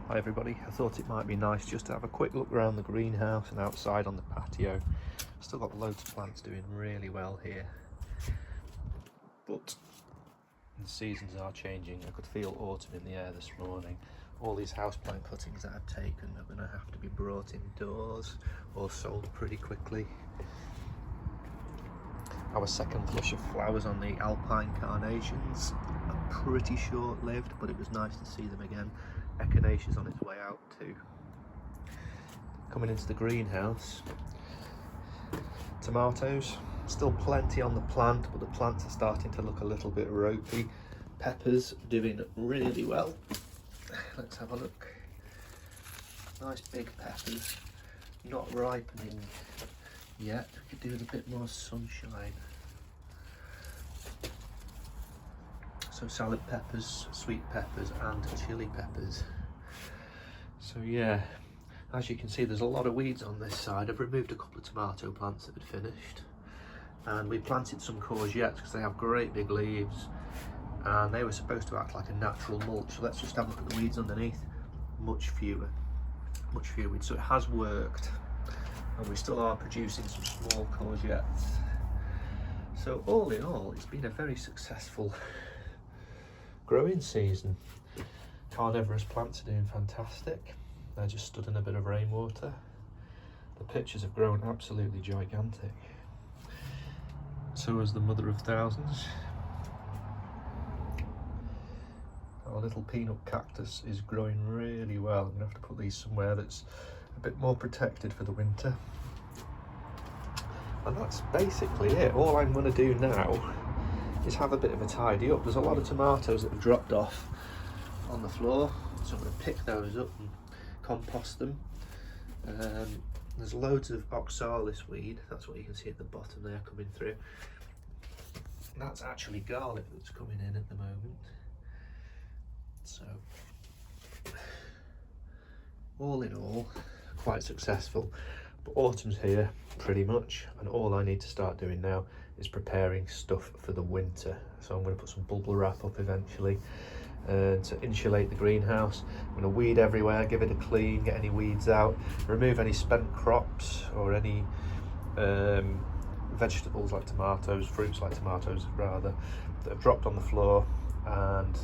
Hi everybody, I thought it might be nice just to have a quick look around the greenhouse and outside on the patio. Still got loads of plants doing really well here, but the seasons are changing. I could feel autumn in the air this morning. All these houseplant cuttings that I've taken are going to have to be brought indoors or sold pretty quickly. Our second flush of flowers on the alpine carnations are pretty short-lived, but it was nice to see them again. Echinacea's on its way out too. Coming into the greenhouse, tomatoes, still plenty on the plant, but the plants are starting to look a little bit ropey. Peppers doing really well. Let's have a look. Nice big peppers, not ripening yet. We could do with a bit more sunshine. So salad peppers, sweet peppers and chili peppers. So yeah, as you can see there's a lot of weeds on this side. I've removed a couple of tomato plants that had finished, and we planted some courgettes because they have great big leaves and they were supposed to act like a natural mulch. So let's just have a look at the weeds underneath. Much fewer weeds, so it has worked, and we still are producing some small courgettes. So all in all, it's been a very successful growing season. Carnivorous plants are doing fantastic. They're just stood in a bit of rainwater. The pitchers have grown absolutely gigantic. So has the mother of thousands. Our little peanut cactus is growing really well. I'm gonna have to put these somewhere that's a bit more protected for the winter. And that's basically it. All I'm gonna do now is have a bit of a tidy up. There's a lot of tomatoes that have dropped off on the floor, so I'm going to pick those up and compost them. There's loads of oxalis weed, that's what you can see at the bottom there coming through. That's actually garlic that's coming in at the moment. So all in all, quite successful. But autumn's here pretty much, and all I need to start doing now is preparing stuff for the winter. So I'm going to put some bubble wrap up eventually to insulate the greenhouse. I'm going to weed everywhere, give it a clean, get any weeds out, remove any spent crops or any vegetables like tomatoes, fruits like tomatoes rather, that have dropped on the floor, and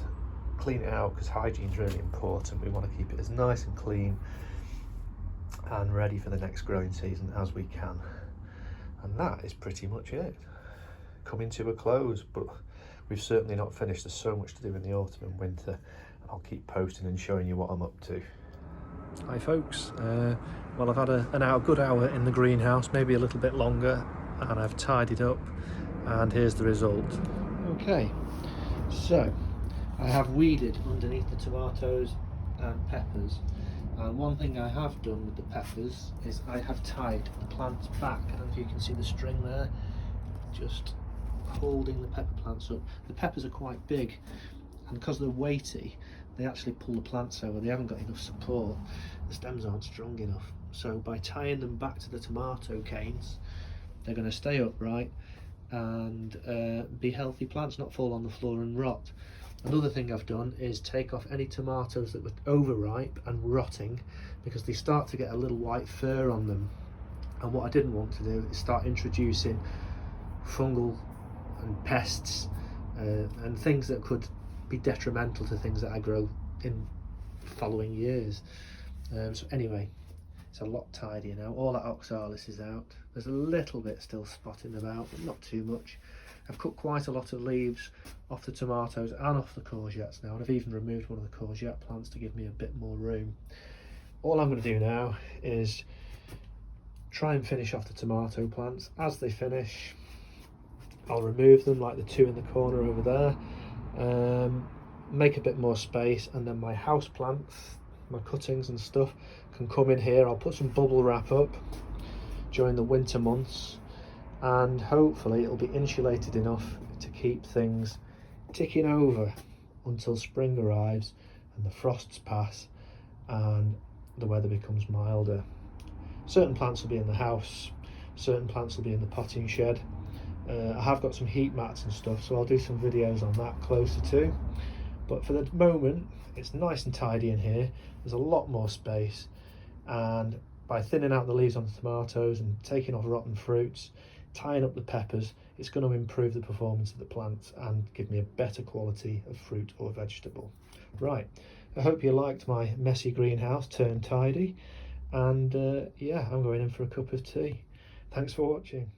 clean it out because hygiene is really important. We want to keep it as nice and clean and ready for the next growing season as we can. And that is pretty much it. Coming to a close, but we've certainly not finished. There's so much to do in the autumn and winter, and I'll keep posting and showing you what I'm up to. Hi folks, well I've had a good hour in the greenhouse, maybe a little bit longer, and I've tidied up, and here's the result. Okay, so I have weeded underneath the tomatoes and peppers, and one thing I have done with the peppers is I have tied the plants back, and you can see the string there just holding the pepper plants up. The peppers are quite big, and because they're weighty they actually pull the plants over. They haven't got enough support, the stems aren't strong enough. So by tying them back to the tomato canes, they're going to stay upright and be healthy plants, not fall on the floor and rot. Another thing I've done is take off any tomatoes that were overripe and rotting, because they start to get a little white fur on them, and what I didn't want to do is start introducing fungal and pests and things that could be detrimental to things that I grow in following years. So anyway, it's a lot tidier now. All that oxalis is out. There's a little bit still spotting about, but not too much. I've cut quite a lot of leaves off the tomatoes and off the courgettes now, and I've even removed one of the courgette plants to give me a bit more room. All I'm going to do now is try and finish off the tomato plants. As they finish, I'll remove them, like the two in the corner over there, make a bit more space, and then my house plants, my cuttings and stuff, can come in here. I'll put some bubble wrap up during the winter months, and hopefully it'll be insulated enough to keep things ticking over until spring arrives and the frosts pass and the weather becomes milder. Certain plants will be in the house, certain plants will be in the potting shed. I have got some heat mats and stuff, so I'll do some videos on that closer to. But for the moment, it's nice and tidy in here. There's a lot more space, and by thinning out the leaves on the tomatoes and taking off rotten fruits, tying up the peppers, it's going to improve the performance of the plants and give me a better quality of fruit or vegetable. Right, I hope you liked my messy greenhouse turned tidy, and yeah, I'm going in for a cup of tea. Thanks for watching.